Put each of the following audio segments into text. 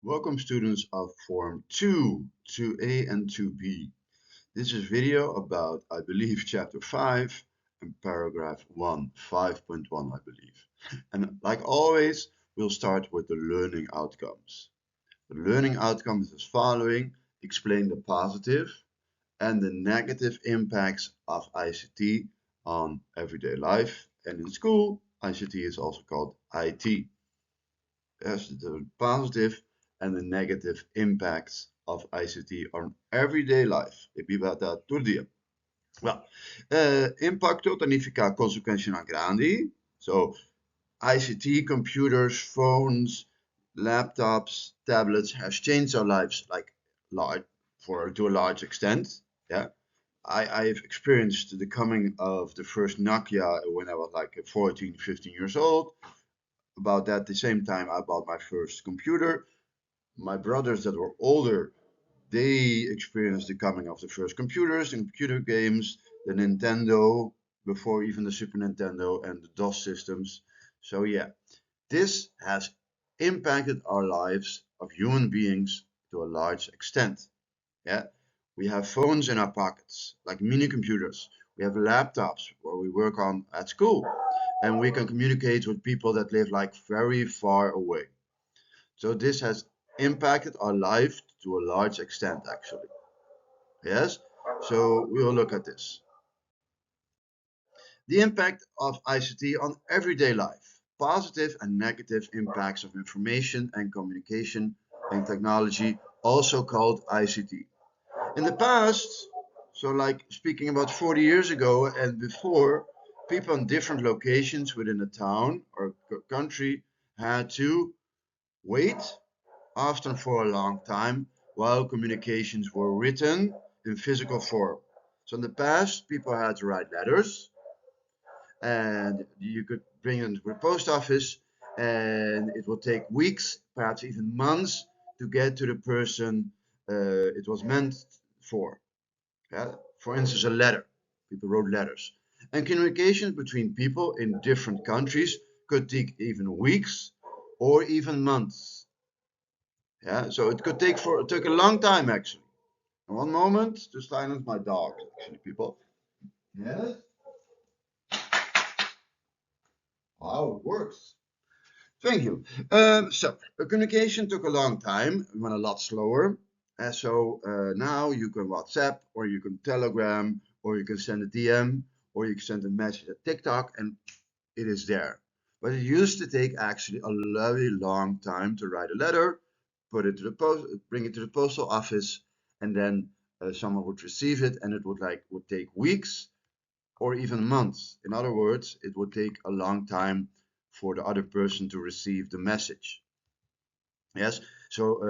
Welcome students of Form 2, 2A and 2B. This is a video about, I believe, Chapter 5 and Paragraph 1, 5.1, I believe. And like always, we'll start with the learning outcomes. The learning outcomes is as following. Explain the positive and the negative impacts of ICT on everyday life. And in school, ICT is also called IT. As the positive and the negative impacts of ICT on everyday life. E privata todo dia. Well, impactul significa consequenția grandi. So, ICT, computers, phones, laptops, tablets has changed our lives like large to a large extent. Yeah. I've experienced the coming of the first Nokia when I was like 14, 15 years old. About that the same time I bought my first computer. My brothers that were older, they experienced the coming of the first computers and computer games, the Nintendo, before even the Super Nintendo and the DOS systems. So yeah, this has impacted our lives of human beings to a large extent. Yeah, we have phones in our pockets, like mini computers. We have laptops where we work on at school, and we can communicate with people that live like very far away. So this has impacted our life to a large extent, actually. Yes? So we will look at this. The impact of ICT on everyday life. Positive and negative impacts of information and communication and technology, also called ICT. In the past, so like speaking about 40 years ago and before, people in different locations within a town or country had to wait, often for a long time, while communications were written in physical form. So in the past, people had to write letters, and you could bring them to the post office, and it would take weeks, perhaps even months, to get to the person it was meant for. Yeah? For instance, a letter. People wrote letters. And communications between people in different countries could take even weeks or even months. Yeah, so it could take a long time actually. One moment to silence my dog, actually, people. Yes, how it works. Thank you. So the communication took a long time, went a lot slower. Now you can WhatsApp or you can Telegram or you can send a DM or you can send a message at TikTok and it is there. But it used to take actually a very long time to write a letter, put it to the post, bring it to the postal office, and then someone would receive it, and it would take weeks or even months. In other words, it would take a long time for the other person to receive the message. Yes, so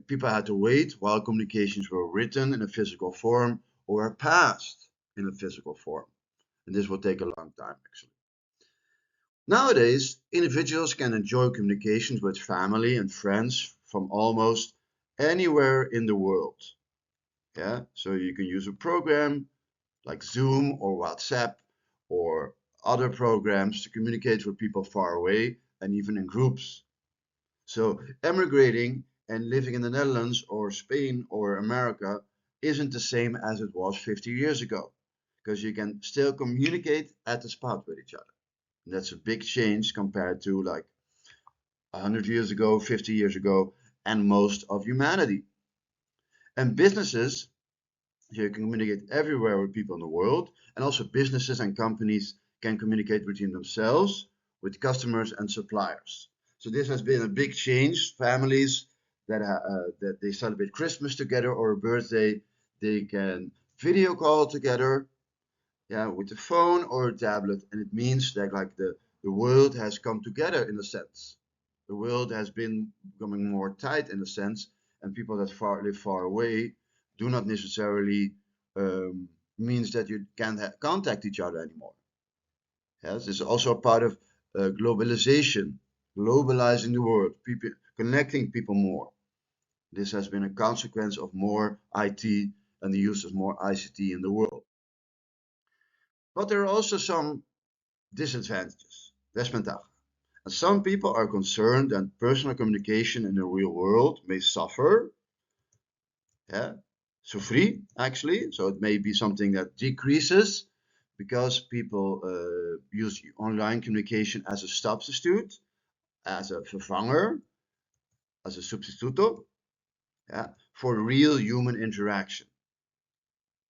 people had to wait while communications were written in a physical form or passed in a physical form, and this would take a long time actually. Nowadays, individuals can enjoy communications with family and friends from almost anywhere in the world. Yeah, so you can use a program like Zoom or WhatsApp or other programs to communicate with people far away and even in groups. So emigrating and living in the Netherlands or Spain or America isn't the same as it was 50 years ago, because you can still communicate at the spot with each other. And that's a big change compared to like 100 years ago, 50 years ago, and most of humanity. And businesses, you can communicate everywhere with people in the world, and also businesses and companies can communicate between themselves, with customers and suppliers. So this has been a big change. Families that they celebrate Christmas together or a birthday, they can video call together, yeah, with a phone or a tablet, and it means that like the world has come together in a sense. The world has been becoming more tight in a sense, and people that live far away do not necessarily means that you can't contact each other anymore. Yes, this is also a part of globalization, globalizing the world, people connecting people more. This has been a consequence of more IT and the use of more ICT in the world. But there are also some disadvantages, desventajas. And some people are concerned that personal communication in the real world may suffer, yeah, sufri actually. So it may be something that decreases because people use online communication as a substitute, as a vervanger, as a substituto, yeah, for real human interaction.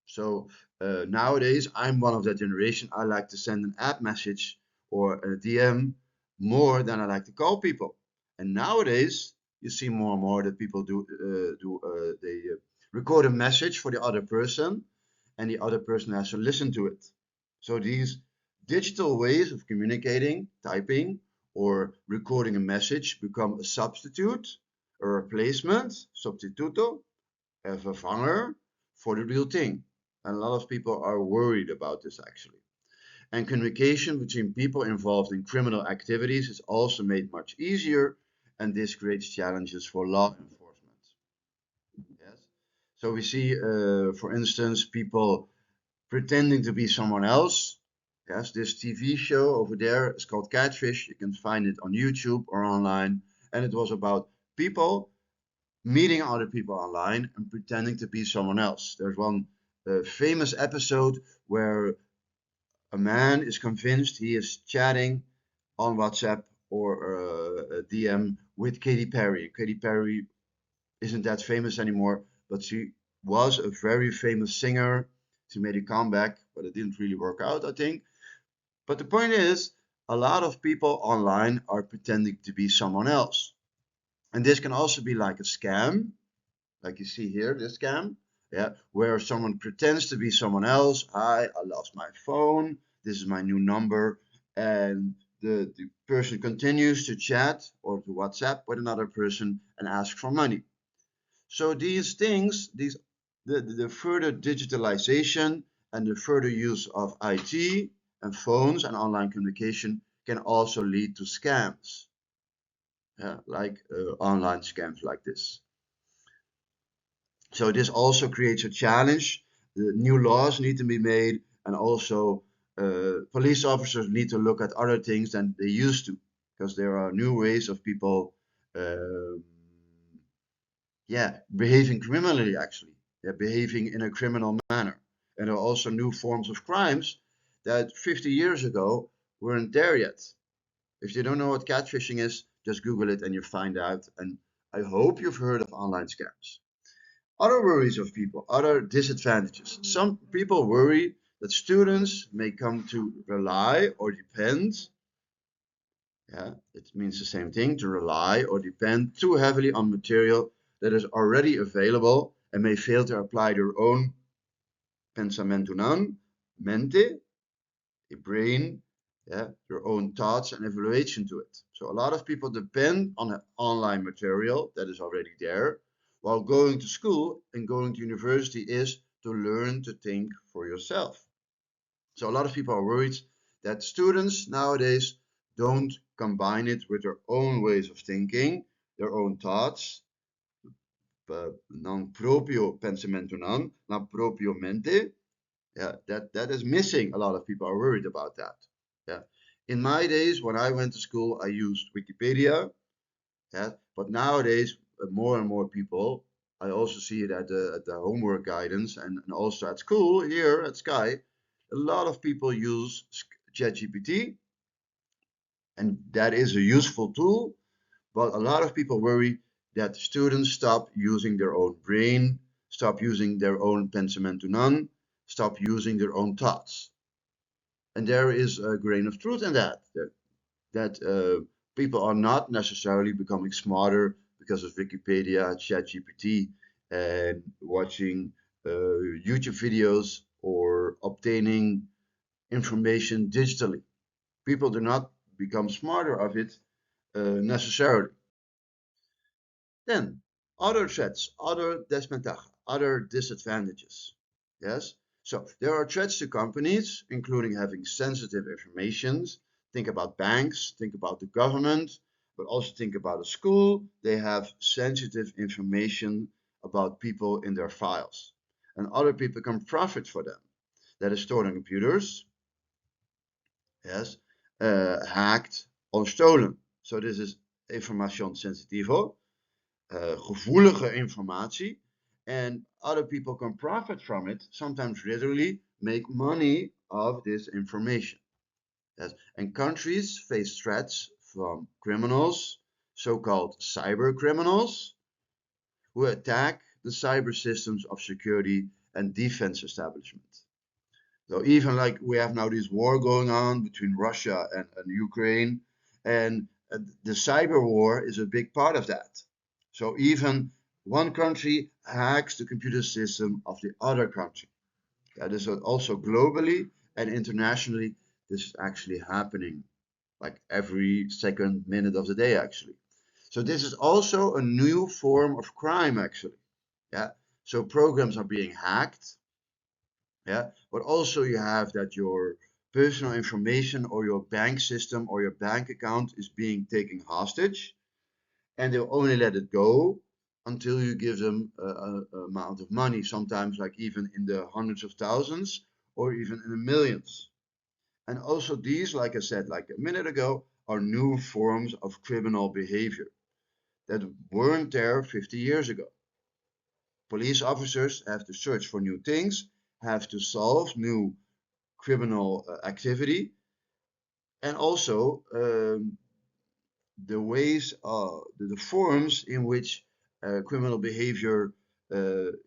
So nowadays, I'm one of that generation. I like to send an app message or a DM more than I like to call people. And nowadays, you see more and more that people they record a message for the other person, and the other person has to listen to it. So these digital ways of communicating, typing, or recording a message become a substitute, a replacement, substituto, a vervanger for the real thing. And a lot of people are worried about this actually. And communication between people involved in criminal activities is also made much easier, and this creates challenges for law enforcement. Yes. So we see, for instance, people pretending to be someone else. Yes, this TV show over there is called Catfish. You can find it on YouTube or online. And it was about people meeting other people online and pretending to be someone else. There's one famous episode where a man is convinced he is chatting on WhatsApp or a DM with Katy Perry. Katy Perry isn't that famous anymore, but she was a very famous singer. She made a comeback, but it didn't really work out, I think. But the point is, a lot of people online are pretending to be someone else. And this can also be like a scam, like you see here, this scam, yeah, where someone pretends to be someone else. Hi, I lost my phone. This is my new number. And the person continues to chat or to WhatsApp with another person and ask for money. So these things, the further digitalization and the further use of IT and phones and online communication can also lead to scams, yeah, like online scams like this. So this also creates a challenge. The new laws need to be made, and also police officers need to look at other things than they used to, because there are new ways of people, yeah, behaving criminally actually. They're behaving in a criminal manner, and there are also new forms of crimes that 50 years ago weren't there yet. If you don't know what catfishing is, just Google it and you find out. And I hope you've heard of online scams. Other worries of people, other disadvantages. Some people worry that students may come to rely or depend, yeah, it means the same thing, to rely or depend too heavily on material that is already available and may fail to apply their own pensamento non, mente, a brain, yeah, their own thoughts and evaluation to it. So a lot of people depend on an online material that is already there, while going to school and going to university is to learn to think for yourself. So a lot of people are worried that students nowadays don't combine it with their own ways of thinking, their own thoughts, non proprio pensamento non proprio mente, yeah, that is missing. A lot of people are worried about that. Yeah. In my days, when I went to school, I used Wikipedia. Yeah. But nowadays, more and more people, I also see it at the homework guidance and also at school here at Sky, a lot of people use ChatGPT, and that is a useful tool. But a lot of people worry that students stop using their own brain, stop using their own pensamento non, stop using their own thoughts. And there is a grain of truth in that people are not necessarily becoming smarter because of Wikipedia, ChatGPT, and watching YouTube videos or obtaining information digitally. People do not become smarter of it necessarily. Then, other threats, other desventaja, other disadvantages. Yes? So, there are threats to companies, including having sensitive information. Think about banks, think about the government, but also think about a school. They have sensitive information about people in their files. And other people can profit for them. That is stored on computers, yes, hacked or stolen. So this is information sensitivo, gevoelige informatie. And other people can profit from it, sometimes literally make money of this information. Yes. And countries face threats from criminals, so-called cyber criminals, who attack the cyber systems of security and defense establishment. So even like we have now this war going on between Russia and Ukraine, and the cyber war is a big part of that. So even one country hacks the computer system of the other country. That is also globally and internationally, this is actually happening like every second minute of the day, actually. So this is also a new form of crime, actually. Yeah. So programs are being hacked. Yeah. But also you have that your personal information or your bank system or your bank account is being taken hostage, and they'll only let it go until you give them a amount of money, sometimes like even in the hundreds of thousands or even in the millions. And also these, like I said, like a minute ago, are new forms of criminal behavior that weren't there 50 years ago. Police officers have to search for new things, have to solve new criminal activity, and also the ways, the forms in which criminal behavior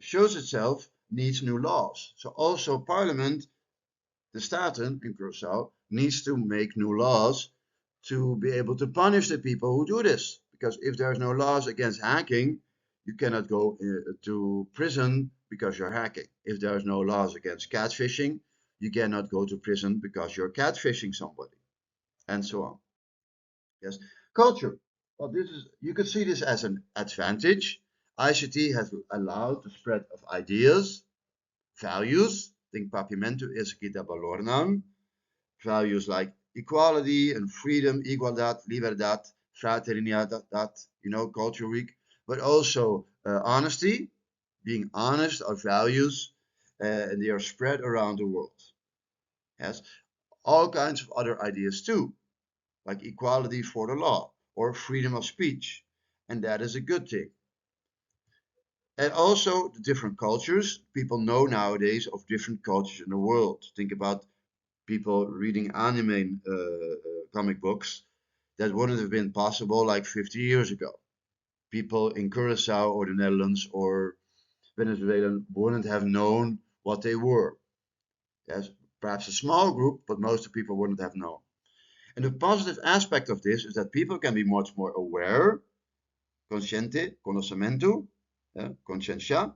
shows itself needs new laws. So also Parliament, the Staten in Curaçao, needs to make new laws to be able to punish the people who do this. Because if there's no laws against hacking, you cannot go to prison because you're hacking. If there's no laws against catfishing, you cannot go to prison because you're catfishing somebody, and so on. Yes, culture. Well, this is, you could see this as an advantage. ICT has allowed the spread of ideas, values. Think papiamento is kita balornan. Values like equality and freedom, igualdad, libertad, fraternidad, Culture Week, but also honesty, being honest are values, and they are spread around the world. Yes, all kinds of other ideas too, like equality for the law or freedom of speech, and that is a good thing. And also the different cultures. People know nowadays of different cultures in the world. Think about people reading anime comic books that wouldn't have been possible like 50 years ago. People in Curacao or the Netherlands or Venezuela wouldn't have known what they were. Yes, perhaps a small group, but most of the people wouldn't have known. And the positive aspect of this is that people can be much more aware, consciente, conocimiento, conciencia,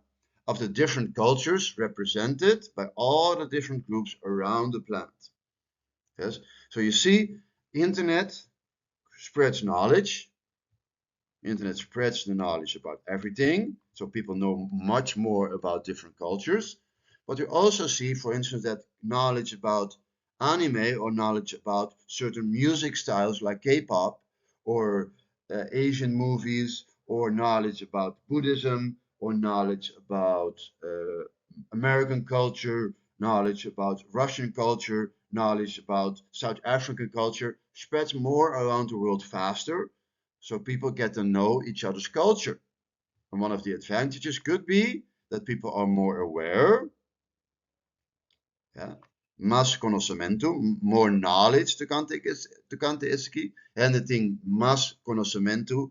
of the different cultures represented by all the different groups around the planet. Yes, so you see, internet spreads knowledge. Internet spreads the knowledge about everything, so people know much more about different cultures. But you also see, for instance, that knowledge about anime or knowledge about certain music styles like K-pop or Asian movies, or knowledge about Buddhism, or knowledge about American culture, knowledge about Russian culture, knowledge about South African culture spreads more around the world faster, so people get to know each other's culture. And one of the advantages could be that people are more aware, yeah, más conocimiento, more knowledge tocante esse aqui, and the thing más conocimiento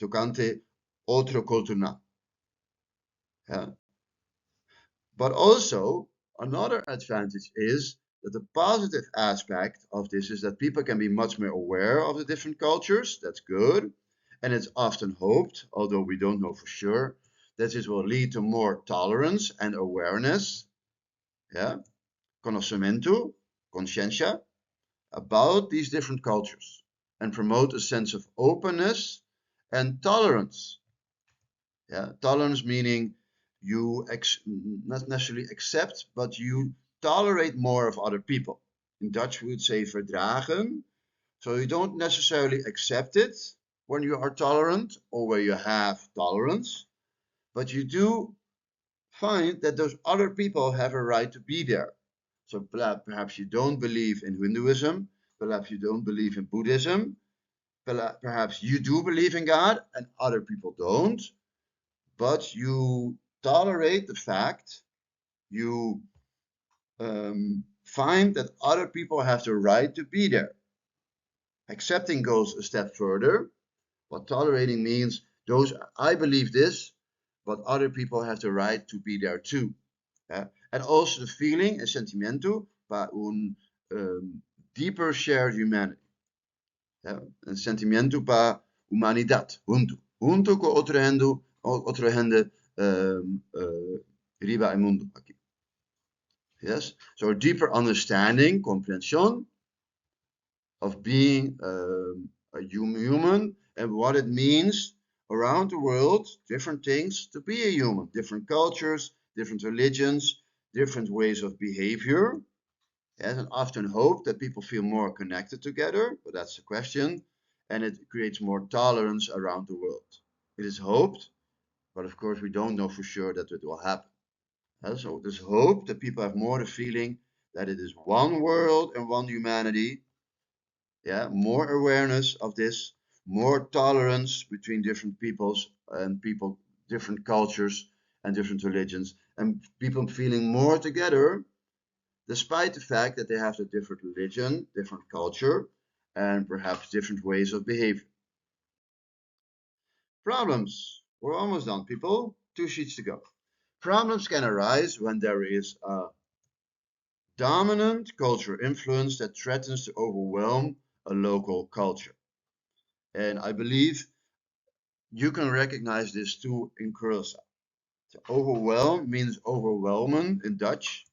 tocante outra cultura. Yeah. But also, another advantage is that the positive aspect of this is that people can be much more aware of the different cultures. That's good. And it's often hoped, although we don't know for sure, that this will lead to more tolerance and awareness, yeah, conocimiento, conciencia, about these different cultures, and promote a sense of openness and tolerance. Yeah, tolerance meaning you not necessarily accept, but you tolerate more of other people. In Dutch, we would say verdragen. So you don't necessarily accept it when you are tolerant or where you have tolerance, but you do find that those other people have a right to be there. So perhaps you don't believe in Hinduism, perhaps you don't believe in Buddhism, Perhaps you do believe in God and other people don't, but you tolerate the fact, you find that other people have the right to be there. Accepting goes a step further. What tolerating means, those I believe this, but other people have the right to be there too. And also the feeling, el sentimiento, para un deeper shared humanity. El sentimiento para humanidad, junto con otra gente riba el mundo aquí. Yes, so a deeper understanding, comprension of being a human and what it means around the world, different things to be a human, different cultures, different religions, different ways of behavior. Yes, and often hope that people feel more connected together, but that's the question, and it creates more tolerance around the world. It is hoped, but of course we don't know for sure that it will happen. So there's hope that people have more the feeling that it is one world and one humanity. Yeah, more awareness of this, more tolerance between different peoples and people, different cultures and different religions, and people feeling more together, despite the fact that they have a different religion, different culture, and perhaps different ways of behavior. Problems. We're almost done, people. 2 sheets to go. Problems can arise when there is a dominant cultural influence that threatens to overwhelm a local culture. And I believe you can recognize this too in Curacao. So overwhelm means overwhelmen in Dutch,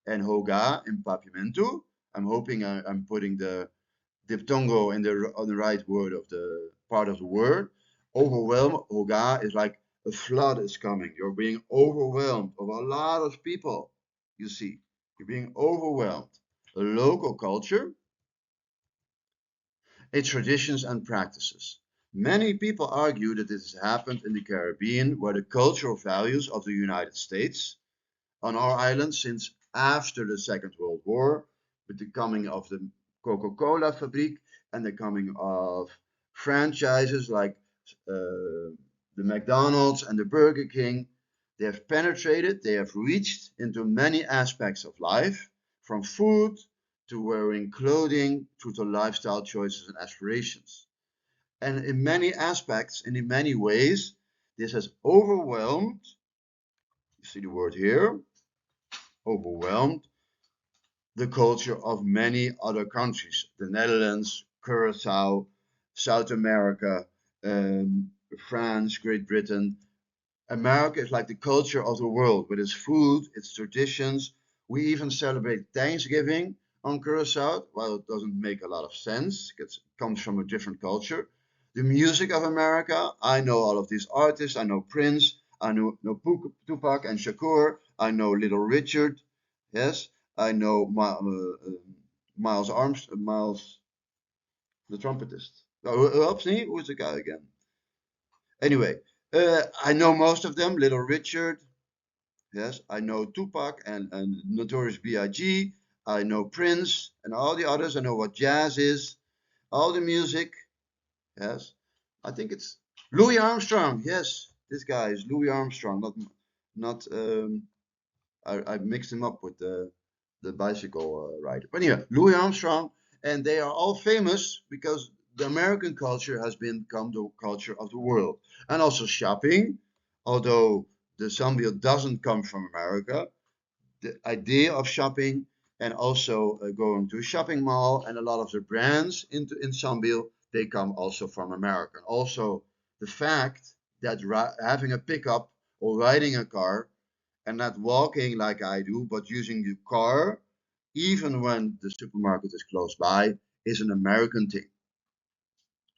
and hoga in Papiamento. I'm hoping I'm putting the diphthongo in on the right word of the part of the word. Overwhelm, hoga, is like a flood is coming. You're being overwhelmed of a lot of people. You see, you're being overwhelmed. A local culture, its traditions and practices. Many people argue that this has happened in the Caribbean, where the cultural values of the United States on our island since after the Second World War, with the coming of the Coca-Cola fabriek and the coming of franchises like the McDonald's and the Burger King. They have penetrated, they have reached into many aspects of life, from food to wearing clothing to the lifestyle choices and aspirations. And in many aspects and in many ways, this has overwhelmed, you see the word here, overwhelmed the culture of many other countries, the Netherlands, Curacao, South America, France, Great Britain. America is like the culture of the world with its food, its traditions. We even celebrate Thanksgiving on Curacao. Well, it doesn't make a lot of sense. It comes from a different culture. The music of America, I know all of these artists. I know Prince, I know Tupac and Shakur. I know Little Richard. Yes, I know Miles Armstrong, Miles, the trumpetist. Oh, who helps me? Who's the guy again? Anyway, I know most of them. Little Richard. Yes, I know Tupac and Notorious B.I.G. I know Prince and all the others. I know what jazz is. All the music. Yes, I think it's Louis Armstrong. Yes, this guy is Louis Armstrong. Not. I mixed him up with the bicycle rider. But anyway, Louis Armstrong, and they are all famous because the American culture has become the culture of the world. And also shopping, although the Zambia doesn't come from America, the idea of shopping and also going to a shopping mall and a lot of the brands in Zambia, they come also from America. Also, the fact that having a pickup or riding a car and not walking like I do, but using the car, even when the supermarket is close by, is an American thing.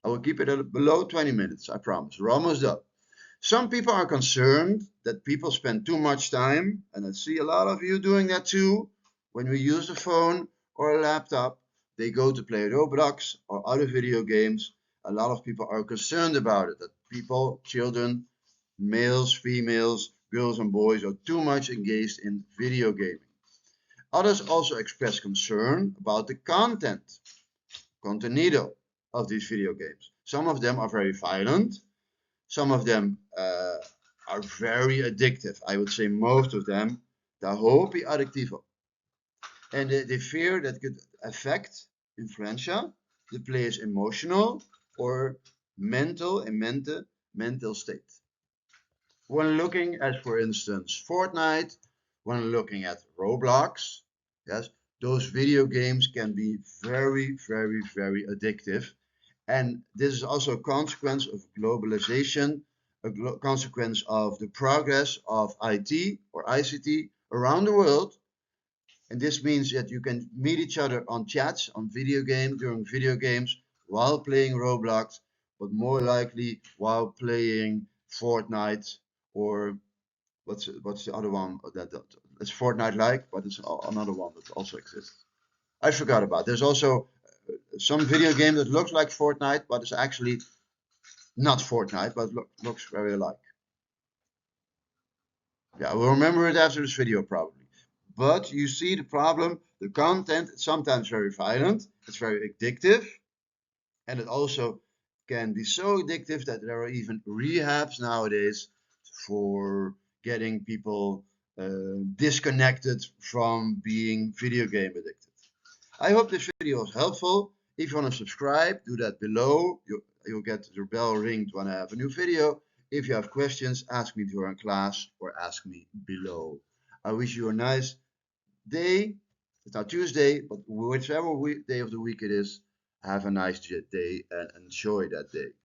I will keep it at below 20 minutes, I promise. We're almost done. Some people are concerned that people spend too much time, and I see a lot of you doing that too. When we use a phone or a laptop, they go to play Roblox or other video games. A lot of people are concerned about it, that people, children, males, females, girls and boys are too much engaged in video gaming. Others also express concern about the content, contenido, of these video games. Some of them are very violent. Some of them are very addictive. I would say most of them, daar hoop je addictief op. And they fear that could affect influenza, the player's emotional or mental state. When looking at, for instance, Fortnite, when looking at Roblox, yes, those video games can be very, very, very addictive. And this is also a consequence of globalization, a consequence of the progress of IT or ICT around the world. And this means that you can meet each other on chats, on video games, during video games, while playing Roblox, but more likely while playing Fortnite or what's the other one that it's Fortnite like, but it's another one that also exists. I forgot about. There's also some video game that looks like Fortnite, but it's actually not Fortnite, but looks very alike. Yeah, we'll remember it after this video probably. But you see the problem, the content is sometimes very violent, it's very addictive, and it also can be so addictive that there are even rehabs nowadays for getting people disconnected from being video game addicted. I hope this video was helpful. If you want to subscribe, do that below. You'll get your bell ringed when I have a new video. If you have questions, ask me during class or ask me below. I wish you a nice day. It's now Tuesday, but whichever day of the week it is, have a nice day and enjoy that day.